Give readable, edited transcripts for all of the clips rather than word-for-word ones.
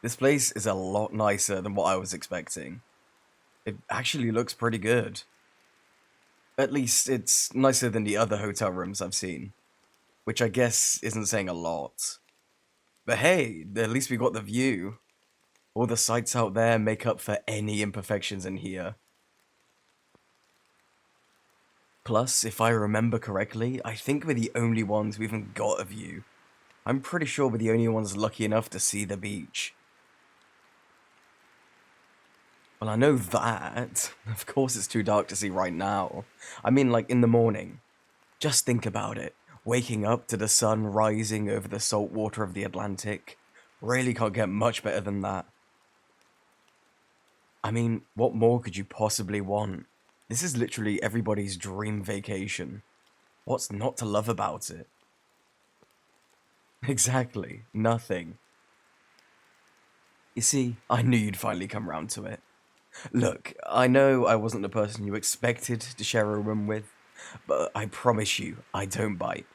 This place is a lot nicer than what I was expecting. It actually looks pretty good. At least it's nicer than the other hotel rooms I've seen, which I guess isn't saying a lot. But hey, at least we got the view. All the sights out there make up for any imperfections in here. Plus, if I remember correctly, I think we're the only ones who even got a view. I'm pretty sure we're the only ones lucky enough to see the beach. Well, I know that. Of course it's too dark to see right now. I mean, like, in the morning. Just think about it. Waking up to the sun rising over the salt water of the Atlantic. Really can't get much better than that. I mean, what more could you possibly want? This is literally everybody's dream vacation. What's not to love about it? Exactly, nothing. You see, I knew you'd finally come round to it. Look, I know I wasn't the person you expected to share a room with, but I promise you, I don't bite.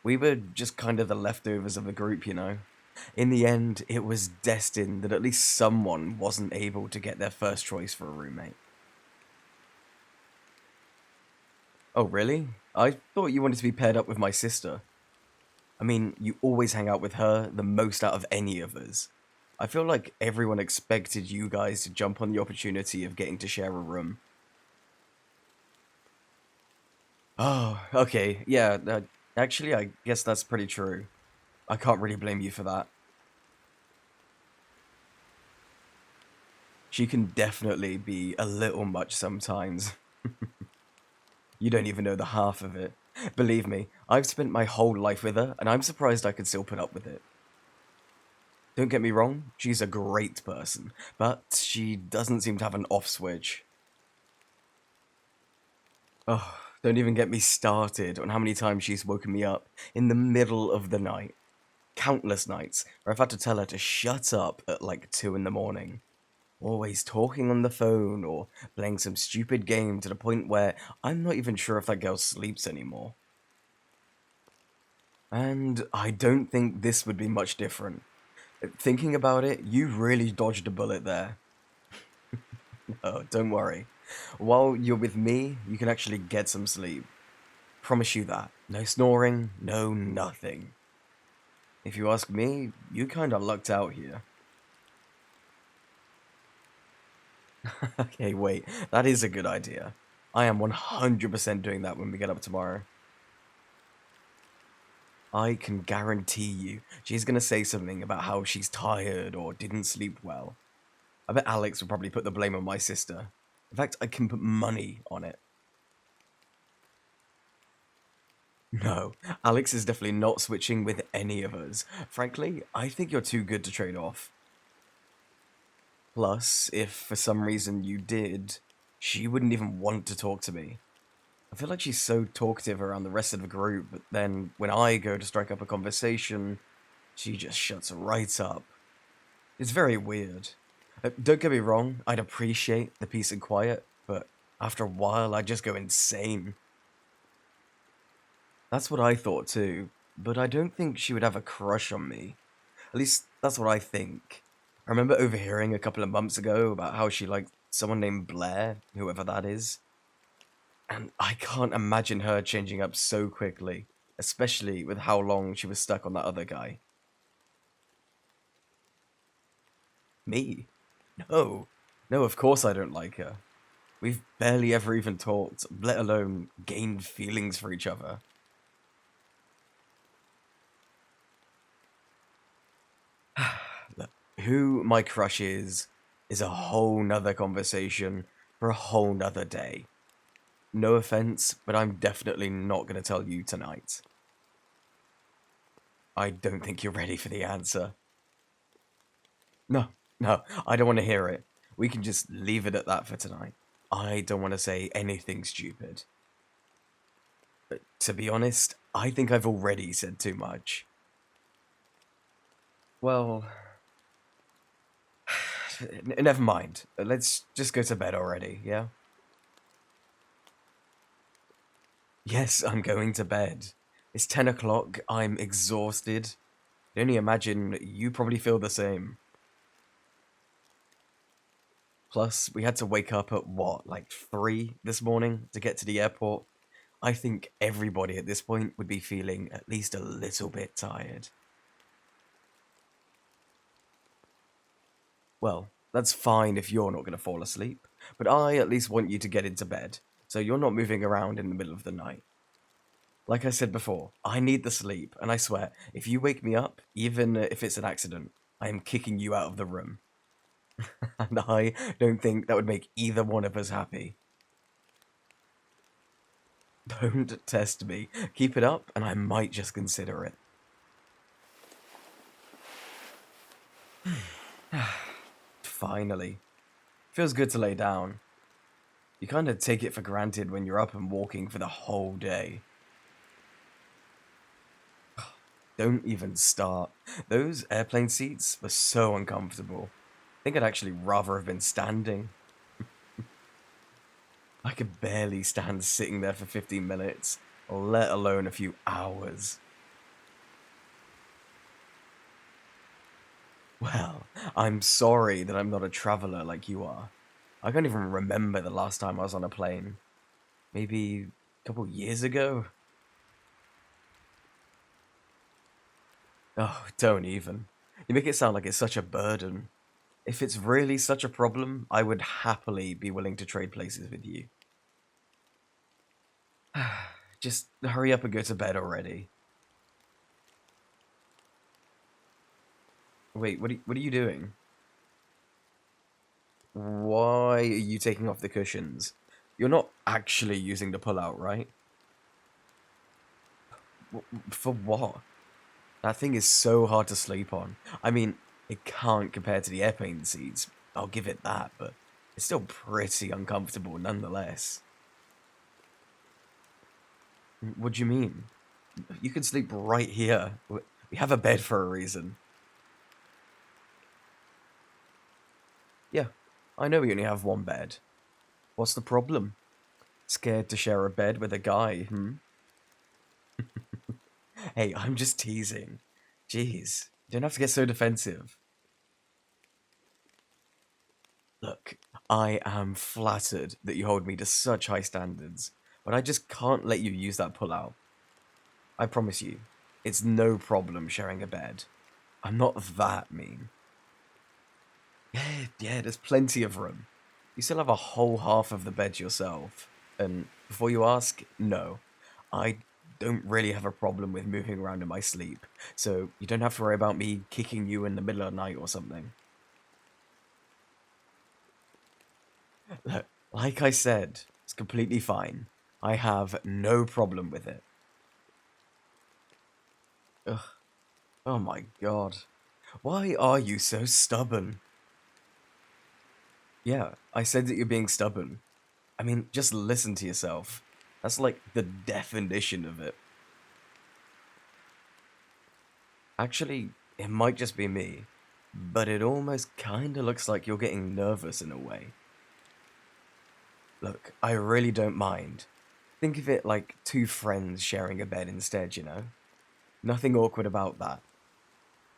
We were just kind of the leftovers of the group, you know. In the end, it was destined that at least someone wasn't able to get their first choice for a roommate. Oh, really? I thought you wanted to be paired up with my sister. I mean, you always hang out with her the most out of any of us. I feel like everyone expected you guys to jump on the opportunity of getting to share a room. Oh, okay, yeah, actually, I guess that's pretty true. I can't really blame you for that. She can definitely be a little much sometimes. You don't even know the half of it. Believe me, I've spent my whole life with her, and I'm surprised I can still put up with it. Don't get me wrong, she's a great person, but she doesn't seem to have an off switch. Oh, don't even get me started on how many times she's woken me up in the middle of the night. Countless nights where I've had to tell her to shut up at like 2 in the morning. Always talking on the phone or playing some stupid game to the point where I'm not even sure if that girl sleeps anymore. And I don't think this would be much different. Thinking about it, you really dodged a bullet there. Oh, don't worry. While you're with me, you can actually get some sleep. Promise you that. No snoring, no nothing. If you ask me, you kinda lucked out here. Okay, wait, that is a good idea. I am 100% doing that when we get up tomorrow. I can guarantee you she's gonna say something about how she's tired or didn't sleep well. I bet Alex will probably put the blame on my sister. In fact, I can put money on it. No, Alex is definitely not switching with any of us. Frankly, I think you're too good to trade off. Plus, if for some reason you did, she wouldn't even want to talk to me. I feel like she's so talkative around the rest of the group, but then when I go to strike up a conversation, she just shuts right up. It's very weird. Don't get me wrong, I'd appreciate the peace and quiet, but after a while I'd just go insane. That's what I thought too, but I don't think she would have a crush on me. At least that's what I think. I remember overhearing a couple of months ago about how she liked someone named Blair, whoever that is. And I can't imagine her changing up so quickly, especially with how long she was stuck on that other guy. Me? No. No, of course I don't like her. We've barely ever even talked, let alone gained feelings for each other. Look, who my crush is a whole nother conversation for a whole nother day. No offense, but I'm definitely not going to tell you tonight. I don't think you're ready for the answer. No, no, I don't want to hear it. We can just leave it at that for tonight. I don't want to say anything stupid. But to be honest, I think I've already said too much. Well, never mind. Let's just go to bed already, yeah? Yes, I'm going to bed. It's 10 o'clock, I'm exhausted. I can only imagine you probably feel the same. Plus, we had to wake up at what, like 3 this morning to get to the airport. I think everybody at this point would be feeling at least a little bit tired. Well, that's fine if you're not going to fall asleep, but I at least want you to get into bed, so you're not moving around in the middle of the night. Like I said before, I need the sleep, and I swear, if you wake me up, even if it's an accident, I am kicking you out of the room. And I don't think that would make either one of us happy. Don't test me. Keep it up, and I might just consider it. Finally. Feels good to lay down. You kind of take it for granted when you're up and walking for the whole day. Don't even start. Those airplane seats were so uncomfortable. I think I'd actually rather have been standing. I could barely stand sitting there for 15 minutes, let alone a few hours. Well, I'm sorry that I'm not a traveler like you are. I can't even remember the last time I was on a plane. Maybe a couple years ago? Oh, don't even. You make it sound like it's such a burden. If it's really such a problem, I would happily be willing to trade places with you. Just hurry up and go to bed already. Wait, what are you doing? Why are you taking off the cushions? You're not actually using the pull-out, right? For what? That thing is so hard to sleep on. I mean, it can't compare to the airplane seats. I'll give it that, but it's still pretty uncomfortable nonetheless. What do you mean? You can sleep right here. We have a bed for a reason. Yeah, I know we only have one bed. What's the problem? Scared to share a bed with a guy, hmm? Hey, I'm just teasing. Jeez, you don't have to get so defensive. Look, I am flattered that you hold me to such high standards, but I just can't let you use that pull-out. I promise you, it's no problem sharing a bed. I'm not that mean. Yeah, there's plenty of room. You still have a whole half of the bed yourself. And before you ask, no. I don't really have a problem with moving around in my sleep, so you don't have to worry about me kicking you in the middle of the night or something. Look, like I said, it's completely fine. I have no problem with it. Ugh. Oh my god. Why are you so stubborn? Yeah, I said that you're being stubborn. I mean, just listen to yourself. That's like the definition of it. Actually, it might just be me, but it almost kinda looks like you're getting nervous in a way. Look, I really don't mind. Think of it like two friends sharing a bed instead, you know? Nothing awkward about that.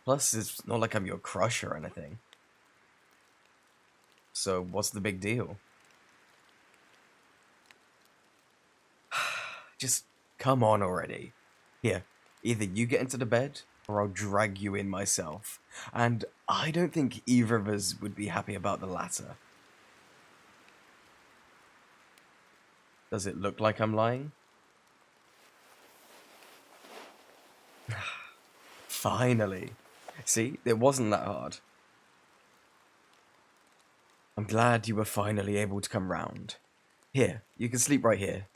Plus, it's not like I'm your crush or anything. So, what's the big deal? Just come on already. Here, either you get into the bed, or I'll drag you in myself. And I don't think either of us would be happy about the latter. Does it look like I'm lying? Finally. See, it wasn't that hard. I'm glad you were finally able to come round. Here, you can sleep right here.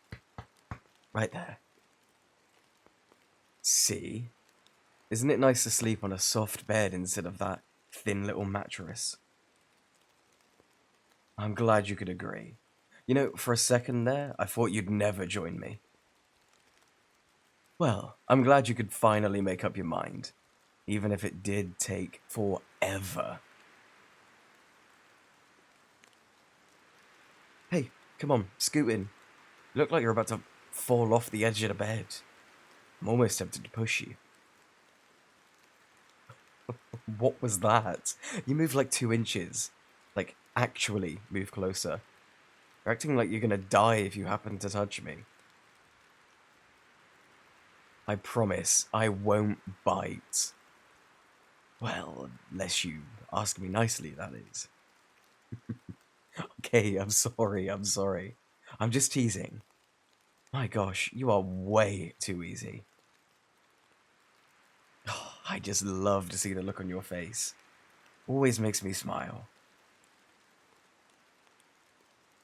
Right there. See? Isn't it nice to sleep on a soft bed instead of that thin little mattress? I'm glad you could agree. You know, for a second there, I thought you'd never join me. Well, I'm glad you could finally make up your mind, even if it did take forever. Hey, come on, scoot in. You look like you're about to fall off the edge of the bed. I'm almost tempted to push you. What was that? You moved like 2 inches. Like, actually move closer. You're acting like you're gonna die if you happen to touch me. I promise I won't bite. Well, unless you ask me nicely, that is. Okay, I'm sorry. I'm just teasing. My gosh, you are way too easy. I just love to see the look on your face. Always makes me smile.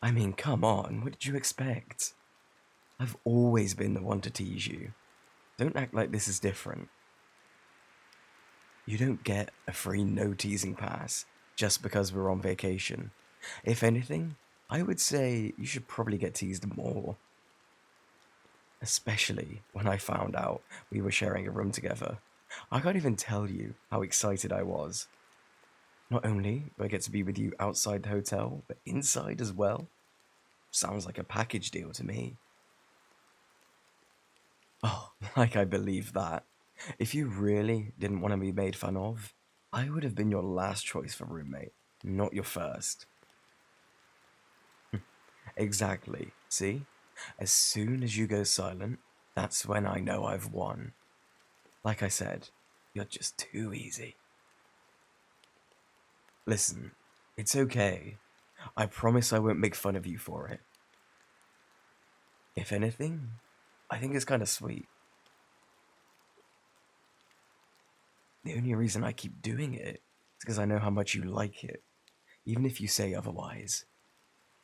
I mean, come on, what did you expect? I've always been the one to tease you. Don't act like this is different. You don't get a free no teasing pass just because we're on vacation. If anything, I would say you should probably get teased more. Especially when I found out we were sharing a room together. I can't even tell you how excited I was. Not only do I get to be with you outside the hotel, but inside as well. Sounds like a package deal to me. Oh, like I believe that. If you really didn't want to be made fun of, I would have been your last choice for roommate, not your first. Exactly. See? As soon as you go silent, that's when I know I've won. Like I said, you're just too easy. Listen, it's okay. I promise I won't make fun of you for it. If anything, I think it's kind of sweet. The only reason I keep doing it is because I know how much you like it, even if you say otherwise.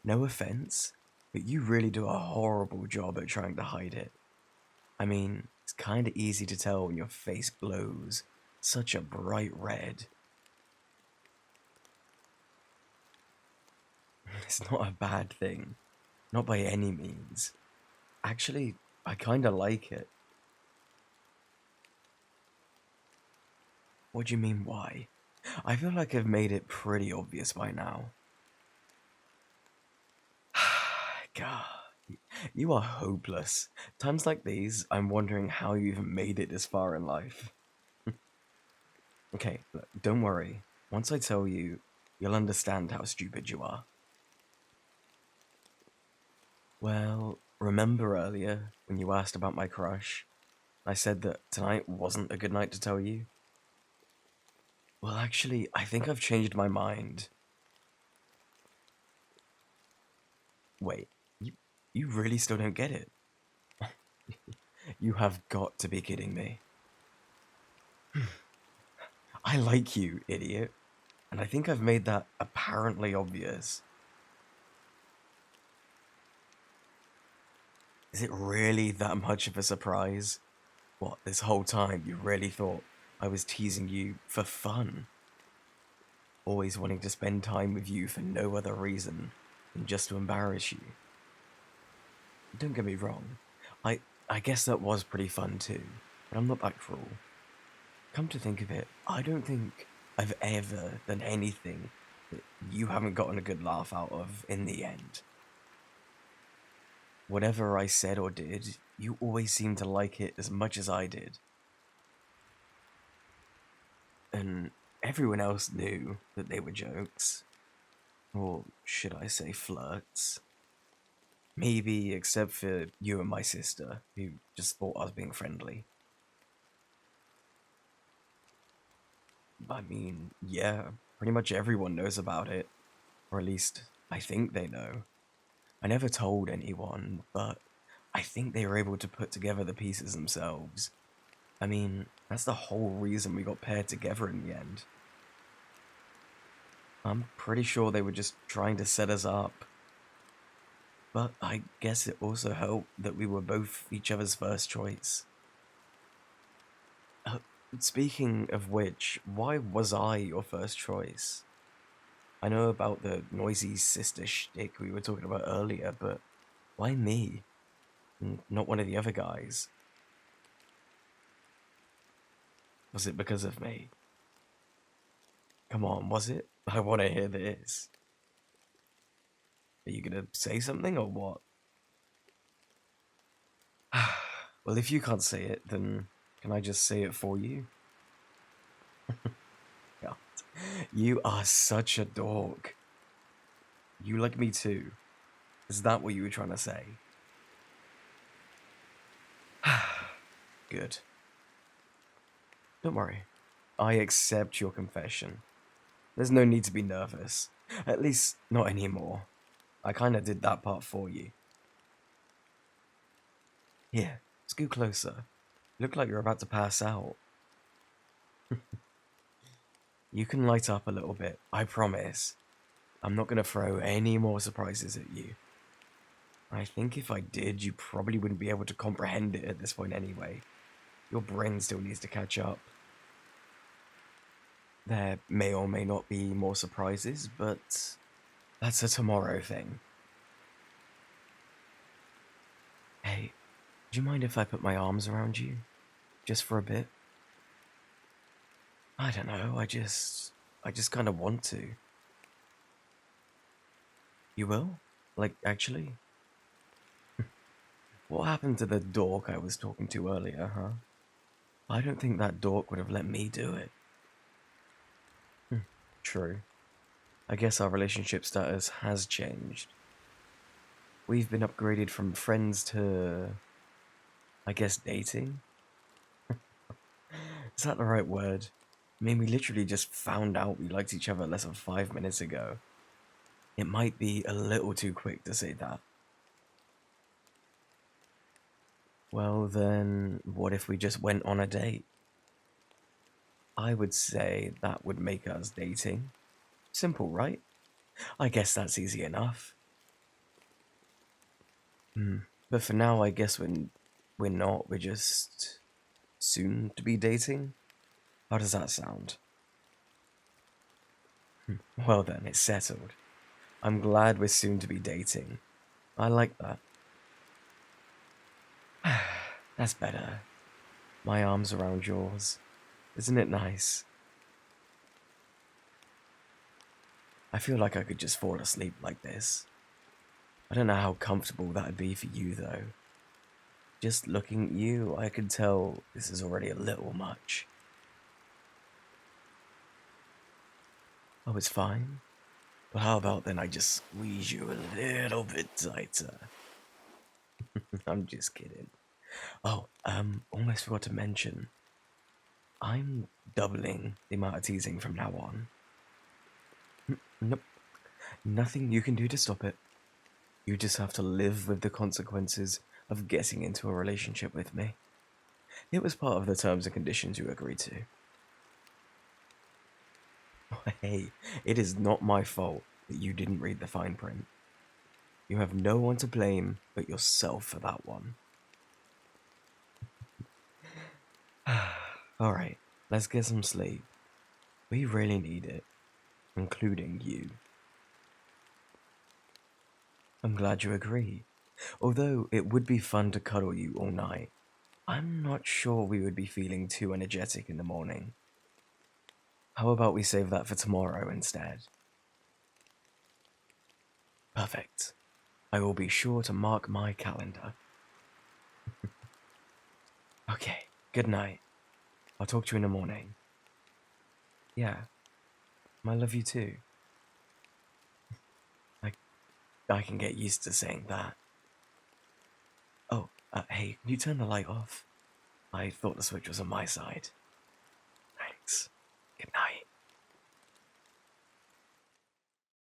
No offense, but you really do a horrible job at trying to hide it. I mean, it's kinda easy to tell when your face glows such a bright red. It's not a bad thing, not by any means. Actually, I kinda like it. What do you mean, why? I feel like I've made it pretty obvious by now. God, you are hopeless. Times like these, I'm wondering how you even made it this far in life. Okay, look, don't worry. Once I tell you, you'll understand how stupid you are. Well, remember earlier when you asked about my crush? I said that tonight wasn't a good night to tell you? Well, actually, I think I've changed my mind. Wait, you really still don't get it? You have got to be kidding me. I like you, idiot. And I think I've made that apparently obvious. Is it really that much of a surprise? What, this whole time you really thought I was teasing you for fun? Always wanting to spend time with you for no other reason than just to embarrass you. Don't get me wrong, I guess that was pretty fun too, but I'm not that cruel. Come to think of it, I don't think I've ever done anything that you haven't gotten a good laugh out of in the end. Whatever I said or did, you always seemed to like it as much as I did. And everyone else knew that they were jokes. Or should I say flirts? Maybe except for you and my sister, who just thought I was being friendly. I mean, yeah, pretty much everyone knows about it. Or at least, I think they know. I never told anyone, but I think they were able to put together the pieces themselves. I mean, that's the whole reason we got paired together in the end. I'm pretty sure they were just trying to set us up. But I guess it also helped that we were both each other's first choice. Uh, Speaking of which, why was I your first choice? I know about the noisy sister shtick we were talking about earlier, but why me? Not one of the other guys. Was it because of me? Come on, was it? I want to hear this. Are you gonna say something or what? Well, if you can't say it, then can I just say it for you? God, you are such a dork. You like me too. Is that what you were trying to say? Good. Don't worry. I accept your confession. There's no need to be nervous. At least, not anymore. I kinda did that part for you. Here, scoot closer. You look like you're about to pass out. You can light up a little bit, I promise. I'm not gonna throw any more surprises at you. I think if I did, you probably wouldn't be able to comprehend it at this point anyway. Your brain still needs to catch up. There may or may not be more surprises, but that's a tomorrow thing. Hey, do you mind if I put my arms around you? Just for a bit? I don't know, I just kind of want to. You will? Like, actually? What happened to the dork I was talking to earlier, huh? I don't think that dork would have let me do it. True. I guess our relationship status has changed. We've been upgraded from friends to, I guess, dating? Is that the right word? I mean, we literally just found out we liked each other less than 5 minutes ago. It might be a little too quick to say that. Well, then, what if we just went on a date? I would say that would make us dating. Simple, right? I guess that's easy enough. But for now, I guess we're not. We're just soon to be dating. How does that sound? Well then, it's settled. I'm glad we're soon to be dating. I like that. That's better. My arms around yours. Isn't it nice? I feel like I could just fall asleep like this. I don't know how comfortable that'd be for you, though. Just looking at you, I could tell this is already a little much. Oh, it's fine? Well, how about then I just squeeze you a little bit tighter? I'm just kidding. Oh, almost forgot to mention. I'm doubling the amount of teasing from now on. Nope. Nothing you can do to stop it. You just have to live with the consequences of getting into a relationship with me. It was part of the terms and conditions you agreed to. Hey, it is not my fault that you didn't read the fine print. You have no one to blame but yourself for that one. Alright, let's get some sleep. We really need it, including you. I'm glad you agree. Although it would be fun to cuddle you all night, I'm not sure we would be feeling too energetic in the morning. How about we save that for tomorrow instead? Perfect. I will be sure to mark my calendar. Okay, good night. I'll talk to you in the morning. Yeah, I love you too. I can get used to saying that. Oh, hey, can you turn the light off? I thought the switch was on my side. Thanks.